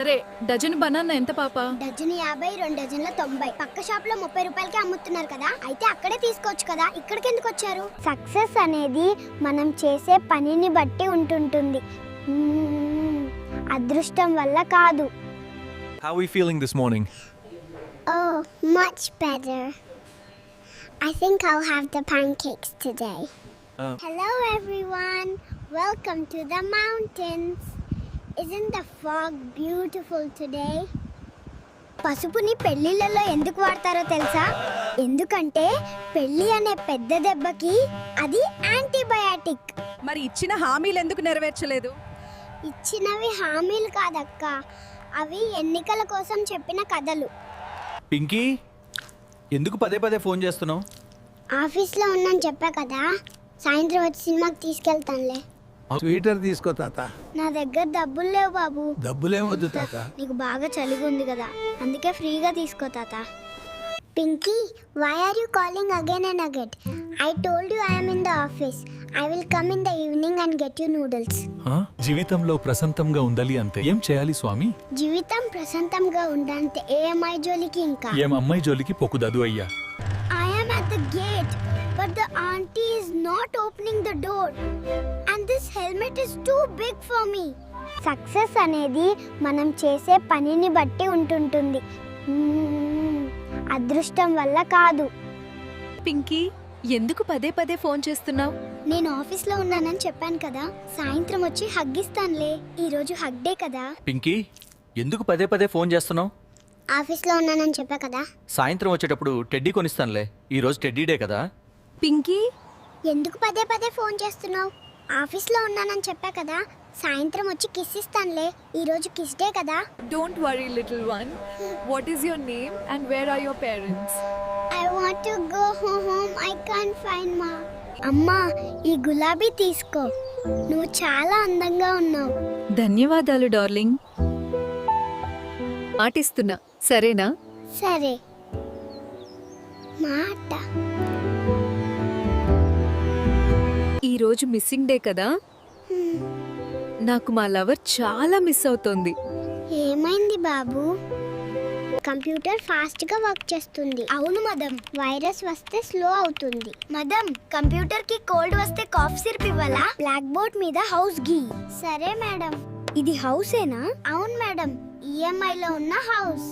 సరే, dozen banana ఎంత పాప? డజన్ 50, 2 డజన్ల 90. పక్క షాప్ లో 30 రూపాయలకి అమ్ముతున్నారు కదా, అయితే అక్కడే తీసుకోవచ్చు కదా, ఇక్కడికి ఎందుకు వచ్చారు? సక్సెస్ అనేది మనం చేసే పనిని బట్టి ఉంటుంటుంది, అదృష్టం వల్ల కాదు. How are we feeling this morning? Oh, much better. I think I'll have the pancakes today. Hello everyone. Welcome to the mountains. Isn't the fog beautiful today? పసుపుని పెళ్ళిళ్ళలో ఎందుకు వాడతారో తెలుసా? ఎందుకంటే పెళ్ళి అనే పెద్ద దెబ్బకి అది యాంటీబయాటిక్. మరి ఇచ్చిన హామీలు ఎందుకు నెరవేర్చలేదు? ఇచ్చినవి హామీలు కాదక్క, అవి ఎన్నికల కోసం చెప్పిన కథలు. పింకీ, ఎందుకు పదే పదే ఫోన్ చేస్తున్నావు? ఆఫీస్లో ఉన్నాను చెప్పా కదా, సాయంత్రం వచ్చి సినిమాకి తీసుకెళ్తానులే. స్వీటర్ తీసుకో తాత. నా దగ్గర డబ్బులు లేవు బాబు. డబ్బులేమొద్దు తాత. నీకు బాగా చలిగా ఉంది కదా, అందుకే ఫ్రీగా తీసుకో తాత. Pinky, why are you calling again and again? I told you I am in the office. I will come in the evening and get you noodles. జీవితంలో ప్రశాంతంగా ఉండాలి అంటే ఏం చేయాలి స్వామి? జీవితం ప్రశాంతంగా ఉండాలంటే ఏ అమ్మాయి జోలికి ఇంకా ఏం అమ్మాయి జోలికి పొక్కుదదు అయ్యా. I am at the gate, but the auntie is not opening the door. And this helmet is too big for me. Success అనేది మనం చేసే పనిని బట్టి ఉంటుంటుంది, అదృష్టం వల్ల కాదు. పింకీ, ఎందుకు పదే పదే ఫోన్ చేస్తున్నావు? నేను ఆఫీస్లో ఉన్నానని చెప్పాను కదా, సాయంత్రం వచ్చి హగ్గిస్తానులే. ఈరోజు హగ్ డే కదా. పింకీ, ఎందుకు పదే పదే ఫోన్ చేస్తున్నావు? ఆఫీస్లో ఉన్నానని చెప్పా కదా. సాయంత్రం వచ్చేటప్పుడు టెడ్డీ కొనిస్తానులే, ఈ రోజు టెడ్డీ డే కదా. పింకీ, ఎందుకు పదే పదే ఫోన్ చేస్తున్నావు? ఆఫీస్లో ఉన్నానని చెప్పా కదా, సాయంత్రం వచ్చి కిస్ ఇస్తానులే, ఈ రోజు కిస్ డే కదా. Don't worry little one. What is your name and where are your parents? I want to go home. I can't find ma. అమ్మా, ఈ గులాబీ తీసుకో, నువ్వు చాలా అందంగా ఉన్నావు. ధన్యవాదాలు డార్లింగ్. మాటిస్తున్నా, సరేనా? సరే, మాట. ఈరోజు మిస్సింగ్ డే కదా, నాకు మా లవర్ చాలా మిస్ అవుతోంది. ఏమైంది బాబు? కంప్యూటర్ ఫాస్ట్ గా వర్క్ చేస్తుంది. అవును మదం, వైరస్ వస్తే స్లో అవుతుంది. మదం, కంప్యూటర్ కి కోల్డ్ వస్తే కాఫ్ సిరప్ ఇవ్వాలా? బ్లాక్ బోర్డ్ మీద హౌస్ గీ. సరే మేడం. ఇది హౌసేనా? అవును మేడం, ఈఎంఐ లో ఉన్న హౌస్.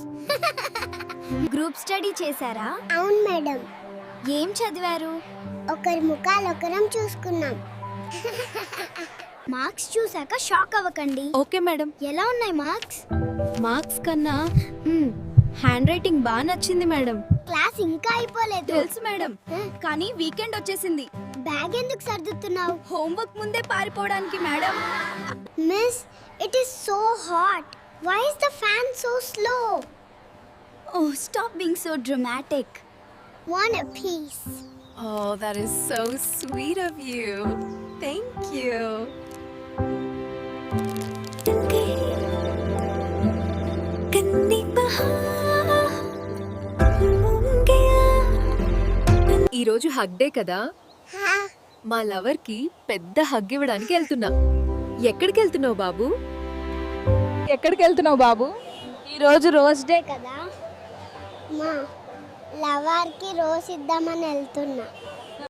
గ్రూప్ స్టడీ చేశారా? అవును మేడం. ఏం చదివారు? ఒకరి ముఖాలు ఒకరం చూసుకున్నాం. మార్క్స్ చూసాక షాక్ అవ్వకండి. Okay madam. ఎలా ఉన్నాయి మార్క్స్? మార్క్స్ కన్నా హ్యాండ్ రైటింగ్ బాగా నచ్చింది మేడం. క్లాస్ ఇంకా అయిపోలేదు. తెలుసు మేడం, కానీ వీకెండ్ వచ్చేసింది. బ్యాగ్ ఎందుకు సర్దుతున్నావు? హోంవర్క్ ముందే పారిపోవడానికి madam. Miss, it is so hot. Why is the fan so slow? Oh, stop being so dramatic. Want a piece? Oh, that is so sweet of you. Thank you. ఈరోజు hug day కదా, మా lover కి పెద్ద hug ఇవ్వడానికి వెళ్తున్నా. ఎక్కడికి వెళ్తున్నావు బాబు? ఎక్కడికి వెళ్తున్నావు బాబు? ఈరోజు రోజ్ డే కదా, మా లవర్ కి రోజ్ ఇద్దామని వెళ్తున్నా.